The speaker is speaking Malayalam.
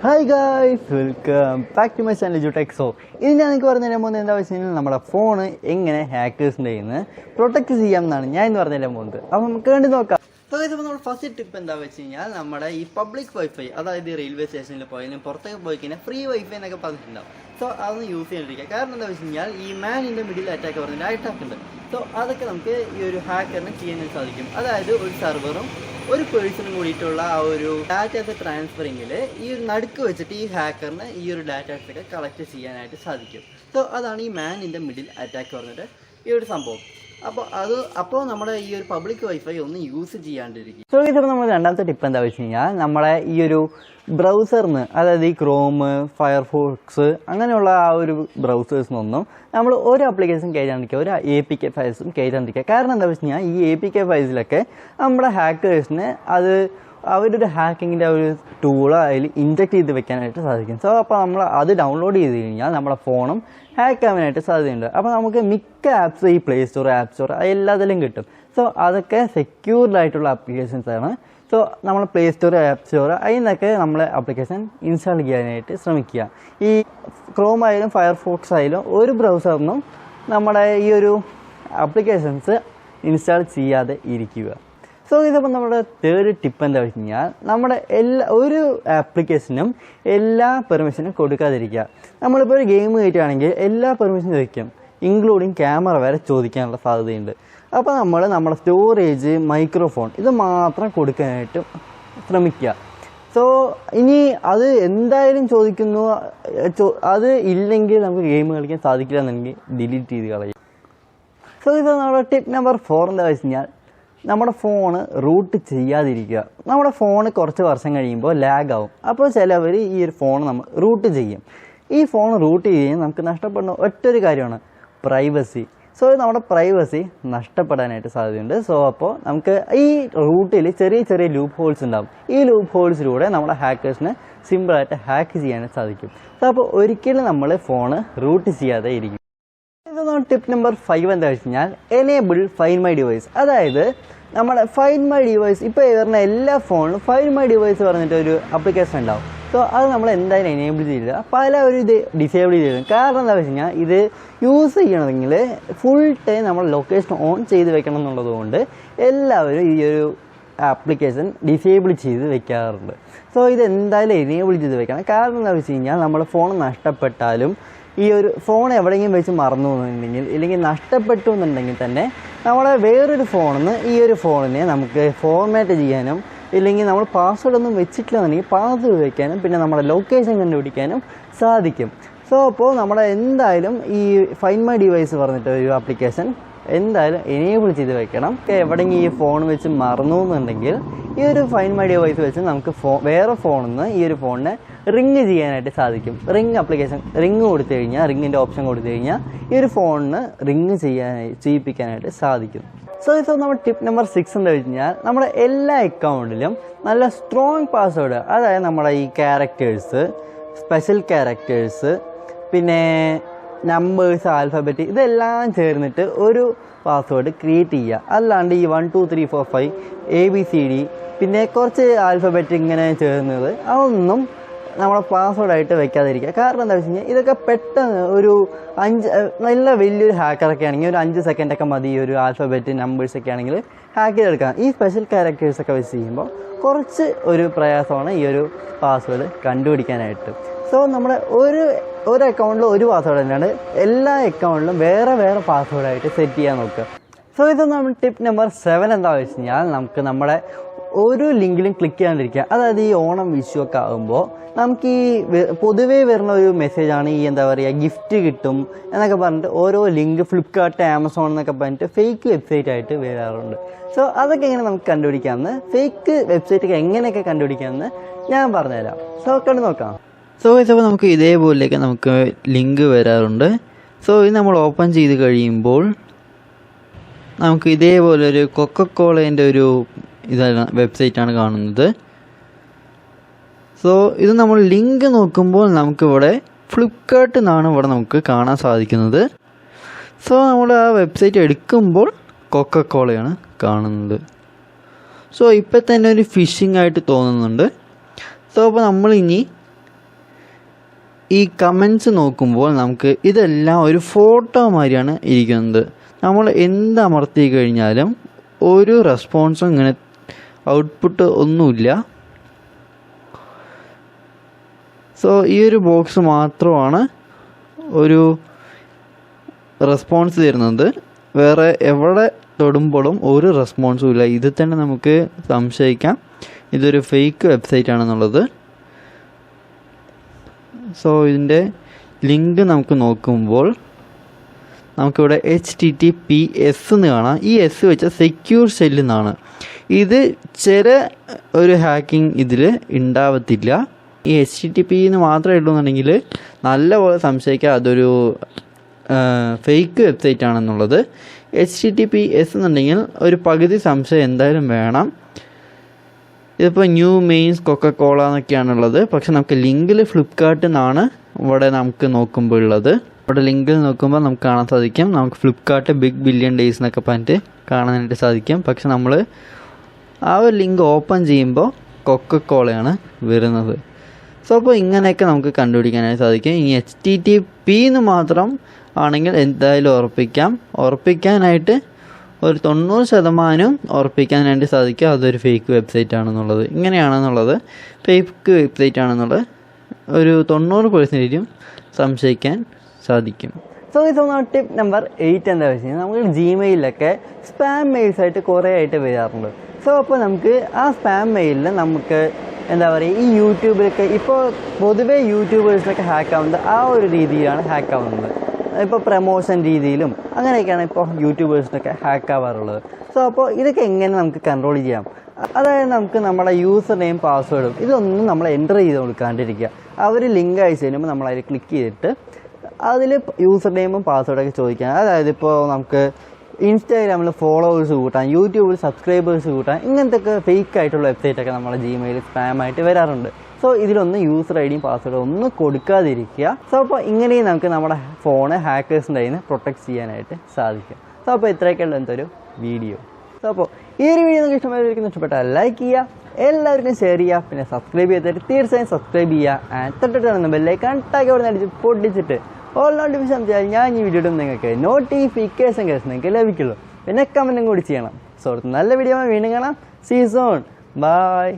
Hi guys, welcome back to my channel ജൂടെക്സോ. ഇനി ഞാൻ നിങ്ങൾക്ക് പറഞ്ഞു തരാൻ പോകുന്നത് എന്താ വെച്ച് കഴിഞ്ഞാൽ നമ്മുടെ ഫോൺ എങ്ങനെ ഹാക്കേഴ്സിൻ്റെ കയ്യിൽ നിന്ന് പ്രൊട്ടക്ട് ചെയ്യാം എന്നാണ് ഞാൻ ഇന്ന് പറഞ്ഞു തരാൻ പോകുന്നത്. അപ്പോൾ നമുക്ക് കണ്ടു നോക്കാം. അപ്പോൾ നമ്മുടെ ഫസ്റ്റ് ടിപ്പ് എന്താ വെച്ച് കഴിഞ്ഞാൽ നമ്മുടെ ഈ പബ്ലിക് വൈഫൈ, അതായത് റെയിൽവേ സ്റ്റേഷനിൽ പോയാലും പുറത്തേക്ക് പോയി കഴിഞ്ഞാൽ ഫ്രീ വൈഫൈ എന്നൊക്കെ പറഞ്ഞിട്ടുണ്ടാവും. സോ അതൊന്ന് യൂസ് ചെയ്യാണ്ടിരിക്കുക. കാരണം എന്താ വെച്ച് കഴിഞ്ഞാൽ ഈ man in the middle attack പറഞ്ഞിട്ട് അറ്റാക്ക് ഉണ്ട്. സോ അതൊക്കെ നമുക്ക് ഈ ഒരു ഹാക്കറിന് ചെയ്യാൻ സാധിക്കും. അതായത് ഒരു സെർവറും ഒരു പേഴ്സണും കൂടിയിട്ടുള്ള ആ ഒരു ഡാറ്റാസ് ട്രാൻസ്ഫറിങ്ങിൽ ഈ ഒരു നടുക്ക് വെച്ചിട്ട് ഈ ഹാക്കറിന് ഈ ഒരു ഡാറ്റാസൊക്കെ കളക്ട് ചെയ്യാനായിട്ട് സാധിക്കും. സോ അതാണ് ഈ man in the middle attack പറഞ്ഞിട്ട് ഈ ഒരു സംഭവം. അപ്പോൾ നമ്മുടെ ഈ ഒരു പബ്ലിക് വൈഫൈ ഒന്ന് യൂസ് ചെയ്യാണ്ടിരിക്കും. സോ ഇതിപ്പോൾ നമ്മൾ രണ്ടാമത്തെ ടിപ്പ് എന്താ വെച്ച് കഴിഞ്ഞാൽ നമ്മുടെ ഈ ഒരു ബ്രൗസറിന്, അതായത് ഈ ക്രോം, ഫയർഫോക്സ് അങ്ങനെയുള്ള ആ ഒരു ബ്രൗസേഴ്സിനൊന്നും നമ്മൾ ഒരു ആപ്ലിക്കേഷൻ കയറ്റാണ്ടിരിക്കുക, ഒരു APK ഫയൽസും കയറ്റാണ്ടിരിക്കുക. കാരണം എന്താ വെച്ച് കഴിഞ്ഞാൽ ഈ APK ഫയൽസിലൊക്കെ നമ്മുടെ ഹാക്കേഴ്സിന് അവരൊരു ഹാക്കിങ്ങിൻ്റെ ഒരു ടൂള് അതിൽ ഇൻജക്ട് ചെയ്ത് വെക്കാനായിട്ട് സാധിക്കും. സോ അപ്പോൾ നമ്മൾ അത് ഡൗൺലോഡ് ചെയ്ത് കഴിഞ്ഞാൽ നമ്മുടെ ഫോണും ഹാക്ക് ആവാനായിട്ട് സാധ്യതയുണ്ട്. അപ്പോൾ നമുക്ക് മിക്ക ആപ്സ് ഈ പ്ലേ സ്റ്റോർ, ആപ്പ് സ്റ്റോർ എല്ലാത്തിലും കിട്ടും. സോ അതൊക്കെ സെക്യൂർഡ് ആയിട്ടുള്ള ആപ്ലിക്കേഷൻസ് ആണ്. സോ നമ്മൾ പ്ലേ സ്റ്റോർ, ആപ്പ് സ്റ്റോർ അതിൽ നിന്നൊക്കെ നമ്മൾ ആപ്ലിക്കേഷൻ ഇൻസ്റ്റാൾ ചെയ്യാനായിട്ട് ശ്രമിക്കുക. ഈ ക്രോം ആയാലും ഫയർഫോക്സ് ആയാലും ഒരു ബ്രൗസറിനും നമ്മുടെ ഈ ഒരു ആപ്ലിക്കേഷൻസ് ഇൻസ്റ്റാൾ ചെയ്യാതെ ഇരിക്കുക. സോ ഇതിപ്പോൾ നമ്മുടെ തേർഡ് ടിപ്പ് എന്താ വെച്ച് കഴിഞ്ഞാൽ നമ്മുടെ ഒരു ആപ്ലിക്കേഷനും എല്ലാ പെർമിഷനും കൊടുക്കാതിരിക്കുക. നമ്മളിപ്പോൾ ഒരു ഗെയിം കയറ്റുകയാണെങ്കിൽ എല്ലാ പെർമിഷനും ചോദിക്കും, ഇൻക്ലൂഡിങ് ക്യാമറ വരെ ചോദിക്കാനുള്ള സാധ്യതയുണ്ട്. അപ്പോൾ നമ്മുടെ സ്റ്റോറേജ്, മൈക്രോഫോൺ ഇത് മാത്രം കൊടുക്കാനായിട്ട് ശ്രമിക്കുക. സോ ഇനി അത് എന്തായാലും ചോദിക്കുന്നു, അത് ഇല്ലെങ്കിൽ നമുക്ക് ഗെയിം കളിക്കാൻ സാധിക്കില്ല എന്നുണ്ടെങ്കിൽ ഡിലീറ്റ് ചെയ്ത് കളയും. സോ ഇത് നമ്മുടെ ടിപ്പ് നമ്പർ 4 എന്താ വെച്ച് കഴിഞ്ഞാൽ നമ്മുടെ ഫോണ് റൂട്ട് ചെയ്യാതിരിക്കുക. നമ്മുടെ ഫോണ് കുറച്ച് വർഷം കഴിയുമ്പോൾ ലാഗ് ആവും. അപ്പോൾ ചിലവർ ഈ ഒരു ഫോൺ നമ്മൾ റൂട്ട് ചെയ്യും. ഈ ഫോൺ റൂട്ട് ചെയ്യുകയും നമുക്ക് നഷ്ടപ്പെടുന്ന ഒറ്റൊരു കാര്യമാണ് പ്രൈവസി. സോ നമ്മുടെ പ്രൈവസി നഷ്ടപ്പെടാനായിട്ട് സാധ്യതയുണ്ട്. സോ അപ്പോൾ നമുക്ക് ഈ റൂട്ടിൽ ചെറിയ ചെറിയ ലൂപ്പ് ഹോൾസ് ഉണ്ടാകും. ഈ ലൂപ്പ് ഹോൾസിലൂടെ നമ്മുടെ ഹാക്കേഴ്സിന് സിമ്പിളായിട്ട് ഹാക്ക് ചെയ്യാനായിട്ട് സാധിക്കും. സോ അപ്പോൾ ഒരിക്കലും നമ്മൾ ഫോണ് റൂട്ട് ചെയ്യാതെ ഇരിക്കും. ടിപ്പ് നമ്പർ 5 എന്താ വെച്ച് കഴിഞ്ഞാൽ എനേബിൾ ഫൈൻഡ് മൈ ഡിവൈസ്. അതായത് നമ്മുടെ ഫൈൻഡ് മൈ ഡിവൈസ് ഇപ്പോൾ വരുന്ന എല്ലാ ഫോണിലും ഫൈൻഡ് മൈ ഡിവൈസ് പറഞ്ഞിട്ട് ഒരു ആപ്ലിക്കേഷൻ ഉണ്ടാവും. സോ അത് നമ്മൾ എന്തായാലും എനേബിൾ ചെയ്യില്ല, പലവരും ഇത് ഡിസേബിൾ ചെയ്തിടും. കാരണം എന്താ വെച്ച് കഴിഞ്ഞാൽ ഇത് യൂസ് ചെയ്യണമെങ്കിൽ ഫുൾ ടൈം നമ്മൾ ലൊക്കേഷൻ ഓൺ ചെയ്ത് വെക്കണം എന്നുള്ളത് കൊണ്ട് എല്ലാവരും ഈ ഒരു ആപ്ലിക്കേഷൻ ഡിസേബിൾ ചെയ്ത് വെക്കാറുണ്ട്. സോ ഇത് എന്തായാലും എനേബിൾ ചെയ്ത് വെക്കണം. കാരണം എന്താ വെച്ച് കഴിഞ്ഞാൽ നമ്മൾ ഫോൺ നഷ്ടപ്പെട്ടാലും ഈ ഒരു ഫോൺ എവിടെയെങ്കിലും വെച്ച് മറന്നു എന്നുണ്ടെങ്കിൽ, ഇല്ലെങ്കിൽ നഷ്ടപ്പെട്ടു എന്നുണ്ടെങ്കിൽ തന്നെ നമ്മളെ വേറൊരു ഫോണിൽ നിന്ന് ഈ ഒരു ഫോണിനെ നമുക്ക് ഫോർമാറ്റ് ചെയ്യാനും, ഇല്ലെങ്കിൽ നമ്മൾ പാസ്വേഡ് ഒന്നും വെച്ചിട്ടില്ല എന്നുണ്ടെങ്കിൽ പാസ്വേഡ് വയ്ക്കാനും, പിന്നെ നമ്മുടെ ലൊക്കേഷൻ കണ്ടുപിടിക്കാനും സാധിക്കും. സോ അപ്പോൾ നമ്മുടെ എന്തായാലും ഈ ഫൈൻഡ് മൈ ഡിവൈസ് പറഞ്ഞിട്ട് ഒരു ആപ്ലിക്കേഷൻ എന്തായാലും എനേബിൾ ചെയ്ത് വെക്കണം. എവിടെയെങ്കിലും ഈ ഫോൺ വെച്ച് മറന്നു എന്നുണ്ടെങ്കിൽ ഈ ഒരു ഫൈൻഡ് മൈ ഡിവൈസ് വെച്ച് നമുക്ക് വേറെ ഫോണിൽ നിന്ന് ഈ ഒരു ഫോണിനെ റിങ് ചെയ്യാനായിട്ട് സാധിക്കും. റിങ് ആപ്ലിക്കേഷൻ റിങ് കൊടുത്തു കഴിഞ്ഞാൽ, റിങ്ങിൻ്റെ ഓപ്ഷൻ കൊടുത്തു കഴിഞ്ഞാൽ ഈ ഒരു ഫോണിന് റിങ് ചെയ്യിപ്പിക്കാനായിട്ട് സാധിക്കും. സോ ഇപ്പോൾ നമ്മുടെ ടിപ്പ് നമ്പർ 6 എന്താ വെച്ച് കഴിഞ്ഞാൽ നമ്മുടെ എല്ലാ അക്കൗണ്ടിലും നല്ല സ്ട്രോങ് പാസ്വേഡ്, അതായത് നമ്മുടെ ഈ ക്യാരക്ടേഴ്സ്, സ്പെഷ്യൽ ക്യാരക്ടേഴ്സ്, പിന്നെ നമ്പേഴ്സ്, ആൽഫബറ്റ് ഇതെല്ലാം ചേർന്നിട്ട് ഒരു പാസ്വേഡ് ക്രിയേറ്റ് ചെയ്യുക. അല്ലാണ്ട് ഈ 1 2 3 4 5 ABCD പിന്നെ കുറച്ച് ആൽഫബറ്റ് ഇങ്ങനെ ചേർന്നത് അതൊന്നും നമ്മളെ പാസ്വേഡായിട്ട് വെക്കാതിരിക്കുക. കാരണം എന്താ വെച്ച് കഴിഞ്ഞാൽ ഇതൊക്കെ പെട്ടെന്ന് ഒരു നല്ല വലിയൊരു ഹാക്കറൊക്കെ ആണെങ്കിൽ ഒരു 5 സെക്കൻഡൊക്കെ മതി ഒരു ആൽഫബറ്റ്, നമ്പേഴ്സൊക്കെ ആണെങ്കിൽ ഹാക്ക് ചെയ്തെടുക്കാം. ഈ സ്പെഷ്യൽ ക്യാരക്ടേഴ്സൊക്കെ വെച്ച് ചെയ്യുമ്പോൾ കുറച്ച് ഒരു പ്രയാസമാണ് ഈ ഒരു പാസ്വേഡ് കണ്ടുപിടിക്കാനായിട്ട്. സോ നമ്മുടെ ഒരു അക്കൗണ്ടിൽ ഒരു പാസ്വേഡ് തന്നെയാണ്, എല്ലാ അക്കൗണ്ടിലും വേറെ വേറെ പാസ്വേഡായിട്ട് സെറ്റ് ചെയ്യാൻ നോക്കുക. സോ ഇത് നമ്മൾ ടിപ്പ് നമ്പർ 7 എന്താ വെച്ച് കഴിഞ്ഞാൽ നമുക്ക് നമ്മുടെ ഒരു ലിങ്കിലും ക്ലിക്ക് ചെയ്യാണ്ടിരിക്കുക. അതായത് ഈ ഓണം, വിഷു ഒക്കെ ആകുമ്പോൾ നമുക്ക് ഈ പൊതുവേ വരുന്ന ഒരു മെസ്സേജാണ് ഈ എന്താ പറയുക, ഗിഫ്റ്റ് കിട്ടും എന്നൊക്കെ പറഞ്ഞിട്ട് ഓരോ ലിങ്ക് ഫ്ലിപ്കാർട്ട്, ആമസോൺ എന്നൊക്കെ പറഞ്ഞിട്ട് ഫേക്ക് വെബ്സൈറ്റ് ആയിട്ട് വരാറുണ്ട്. സോ അതൊക്കെ എങ്ങനെ നമുക്ക് കണ്ടുപിടിക്കാമെന്ന്, ഫേക്ക് വെബ്സൈറ്റ് എങ്ങനെയൊക്കെ കണ്ടുപിടിക്കാമെന്ന് ഞാൻ പറഞ്ഞുതരാം. സോ കണ്ടു നോക്കാം. സോ ഇപ്പോൾ നമുക്ക് ഇതേപോലെയൊക്കെ നമുക്ക് ലിങ്ക് വരാറുണ്ട്. സോ ഇത് നമ്മൾ ഓപ്പൺ ചെയ്ത് കഴിയുമ്പോൾ നമുക്ക് ഇതേപോലൊരു കൊക്കക്കോളേൻ്റെ ഒരു ഇതാണ് വെബ്സൈറ്റാണ് കാണുന്നത്. സോ ഇത് നമ്മൾ ലിങ്ക് നോക്കുമ്പോൾ നമുക്കിവിടെ ഫ്ലിപ്കാർട്ട് എന്നാണ് ഇവിടെ നമുക്ക് കാണാൻ സാധിക്കുന്നത്. സോ നമ്മൾ ആ വെബ്സൈറ്റ് എടുക്കുമ്പോൾ കൊക്കക്കോളയാണ് കാണുന്നത്. സോ ഇപ്പം തന്നെ ഒരു ഫിഷിംഗ് ആയിട്ട് തോന്നുന്നുണ്ട്. സോ അപ്പോൾ നമ്മളിനി ഈ കമൻസ് നോക്കുമ്പോൾ നമുക്ക് ഇതെല്ലാം ഒരു ഫോട്ടോ മാതിരിയാണ് ഇരിക്കുന്നത്. നമ്മൾ എന്ത് അമർത്തി കഴിഞ്ഞാലും ഒരു റെസ്പോൺസും ഇങ്ങനെ ഔട്ട്പുട്ട് ഒന്നുമില്ല. സോ ഈ ഒരു ബോക്സ് മാത്രമാണ് ഒരു റെസ്പോൺസ് തരുന്നത്. വേറെ എവിടെ തൊടുമ്പോഴും ഒരു റെസ്പോൺസും ഇല്ല. ഇത് തന്നെ നമുക്ക് സംശയിക്കാം ഇതൊരു ഫേക്ക് വെബ്സൈറ്റ് ആണെന്നുള്ളത്. സോ ഇതിൻ്റെ ലിങ്ക് നമുക്ക് നോക്കുമ്പോൾ നമുക്കിവിടെ HTTPS എന്ന് കാണാം. ഈ എസ് വെച്ച സെക്യൂർ ഷെല്ല് എന്നാണ്. ഇത് ചില ഒരു ഹാക്കിംഗ് ഇതിൽ ഉണ്ടാവത്തില്ല. ഈ HTTP എന്ന് മാത്രമേ ഉള്ളൂ എന്നുണ്ടെങ്കിൽ നല്ലപോലെ സംശയിക്കുക അതൊരു ഫേക്ക് വെബ്സൈറ്റ് ആണെന്നുള്ളത്. HTTPS എന്നുണ്ടെങ്കിൽ ഒരു പകുതി സംശയം എന്തായാലും വേണം. ഇതിപ്പോൾ ന്യൂ മെയിൻസ് കൊക്കക്കോള എന്നൊക്കെയാണുള്ളത്. പക്ഷെ നമുക്ക് ലിങ്കിൽ ഫ്ലിപ്കാർട്ടിൽ നിന്നാണ് ഇവിടെ നമുക്ക് നോക്കുമ്പോൾ ഉള്ളത്. ഇവിടെ ലിങ്കിൽ നോക്കുമ്പോൾ നമുക്ക് കാണാൻ സാധിക്കും നമുക്ക് ഫ്ലിപ്കാർട്ട് ബിഗ് ബില്യൺ ഡേയ്സ് എന്നൊക്കെ പറഞ്ഞിട്ട് കാണാനായിട്ട് സാധിക്കും. പക്ഷെ നമ്മൾ ആ ഒരു ലിങ്ക് ഓപ്പൺ ചെയ്യുമ്പോൾ കൊക്കക്കോളയാണ് വരുന്നത്. സോ അപ്പോൾ ഇങ്ങനെയൊക്കെ നമുക്ക് കണ്ടുപിടിക്കാനായിട്ട് സാധിക്കും. ഇനി HTTP എന്ന് മാത്രം ആണെങ്കിൽ എന്തായാലും ഉറപ്പിക്കാനായിട്ട് ഒരു 90% ഉറപ്പിക്കാനായിട്ട് സാധിക്കും അതൊരു ഫേക്ക് വെബ്സൈറ്റ് ആണെന്നുള്ളത്. ഇങ്ങനെയാണെന്നുള്ളത് ഫേക്ക് വെബ്സൈറ്റ് ആണെന്നുള്ളത് ഒരു 90% സംശയിക്കാൻ സാധിക്കും. സോ ടിപ്പ് നമ്പർ 8 എന്താ വെച്ച് കഴിഞ്ഞാൽ നമുക്ക് ജിമെയിലൊക്കെ സ്പാം മെയിൽസ് ആയിട്ട് കുറേ ആയിട്ട് വരാറുണ്ട്. സോ അപ്പോൾ നമുക്ക് ആ സ്പാം മെയിലിൽ നമുക്ക് എന്താ പറയുക ഈ യൂട്യൂബിലൊക്കെ ഇപ്പോൾ പൊതുവേ യൂട്യൂബേഴ്സിനൊക്കെ ഹാക്ക് ആവുന്നത് ആ ഒരു രീതിയിലാണ് ഹാക്ക് ആവുന്നത്. ഇപ്പോൾ പ്രമോഷൻ രീതിയിലും അങ്ങനെയൊക്കെയാണ് ഇപ്പോൾ യൂട്യൂബേഴ്സിനൊക്കെ ഹാക്ക് ആവാറുള്ളത്. സോ അപ്പോൾ ഇതൊക്കെ എങ്ങനെ നമുക്ക് കൺട്രോൾ ചെയ്യാം? അതായത് നമുക്ക് നമ്മുടെ യൂസർ നെയിം പാസ്വേഡും ഇതൊന്നും നമ്മൾ എൻ്റർ ചെയ്ത് കൊടുക്കാണ്ടിരിക്കുക. അവർ ലിങ്ക് അയച്ചു തരുമ്പോൾ നമ്മൾ അതിൽ ക്ലിക്ക് ചെയ്തിട്ട് അതിൽ യൂസർ നെയിമും പാസ്വേഡൊക്കെ ചോദിക്കാം. അതായത് ഇപ്പോൾ നമുക്ക് ഇൻസ്റ്റാഗ്രാമിൽ ഫോളോവേഴ്സ് കൂട്ടാൻ, യൂട്യൂബിൽ സബ്സ്ക്രൈബേഴ്സ് കൂട്ടാൻ, ഇങ്ങനത്തെ ഒക്കെ ഫേക്ക് ആയിട്ടുള്ള വെബ്സൈറ്റൊക്കെ നമ്മുടെ ജിമെയിൽ സ്പാമായിട്ട് വരാറുണ്ട്. സോ ഇതിലൊന്നും യൂസർ ഐഡിയും പാസ്വേഡും ഒന്നും കൊടുക്കാതിരിക്കുക. സോ അപ്പോൾ ഇങ്ങനെയും നമുക്ക് നമ്മുടെ ഫോണ് ഹാക്കേഴ്സിൻ്റെ കയ്യിൽ നിന്ന് പ്രൊട്ടക്ട് ചെയ്യാനായിട്ട് സാധിക്കും. സോ അപ്പോൾ ഇത്രയൊക്കെയുള്ള എന്തൊരു വീഡിയോ. സോ അപ്പോൾ ഈ ഒരു വീഡിയോ നിങ്ങൾക്ക് ഇഷ്ടപ്പെട്ടാൽ ലൈക്ക് ചെയ്യുക, എല്ലാവർക്കും ഷെയർ ചെയ്യുക, പിന്നെ സബ്സ്ക്രൈബ് ചെയ്തിട്ട് തീർച്ചയായും സബ്സ്ക്രൈബ് ചെയ്യുക. തൊട്ടിട്ടാണ് ബെല്ലൈക്കൺ ടാഗ് അവിടെ അടിച്ച് പൊട്ടിച്ചിട്ട് ഓൾ നോട്ടിഫിക്കേഷൻ ചെയ്താൽ ഞാൻ ഈ വീഡിയോ നിങ്ങൾക്ക് നോട്ടിഫിക്കേഷൻ നിങ്ങൾക്ക് ലഭിക്കുള്ളൂ. പിന്നെ കമൻറ്റും കൂടി ചെയ്യണം. സോ നല്ല വീഡിയോ വീണ്ടും കാണാം. See soon. ബൈ.